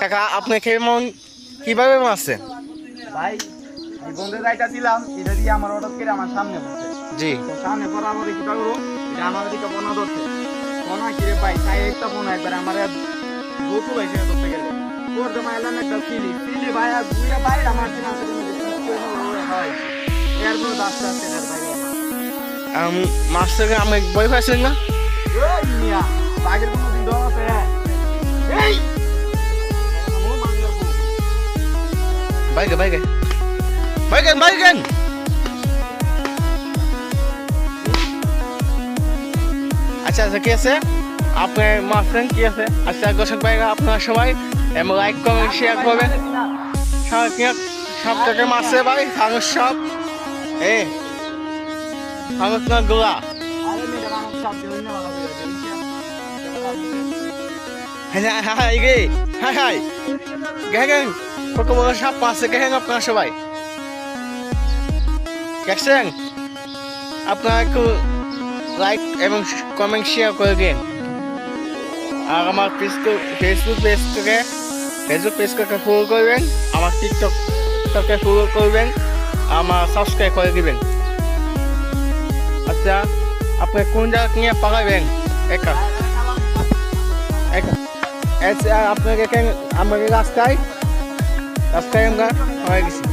কাকা আপনি কেমন কিভাবে মারছেন? ভাই বন্ধে যাইতাছিলাম, এটা দিয়ে আমার হঠাৎ করে আমার সামনে পড়ছে। জি তো সামনে পড়ার পরে কি করবো, এটা আমার দিকে পোনা ধরছে। পোনা কিরে ভাই, তাই একটা পোনা একবার আমার গোকুল হয়েছে ধরতে গেলে। তোর জমা এলাম একটা সিলি ভাই, আর দুইটা বাইরে আমার এর মধ্যে আস্তে আস্তে ভাই মারছেন আমি বই পাইছেন না? ওই মিয়া, বাঘের কোনো দিন ডর আছে? এই বাইকে বাইকে বাইকেন বাইকেন আচ্ছা আচ্ছা কি আছে আপনি মারছেন কি আছে? আচ্ছা দর্শক ভাইরা আপনারা সবাই এবং লাইক কমেন্ট শেয়ার করবেন। সব থেকে মারছে ভাই ফানুস সব এ ফানুস না গোলা হ্যাঁ হাই গে হাই হাই গেগেন কত বড় সাপ মারছে গেগেন আপনারা সবাই দেখছেন? আপনারা একটু লাইক এবং কমেন্ট শেয়ার করে দিন। আর আমার ফেসবুক পেজকে ফলো করবেন, আমার টিকটকে ফলো করবেন, আমার সাবস্ক্রাইব করে দিবেন। আচ্ছা আপনি কোন জায়গা নিয়ে পাঠাবেন? একা আপনাকে আমাকে রাস্তায় আমরা হয়ে গেছি।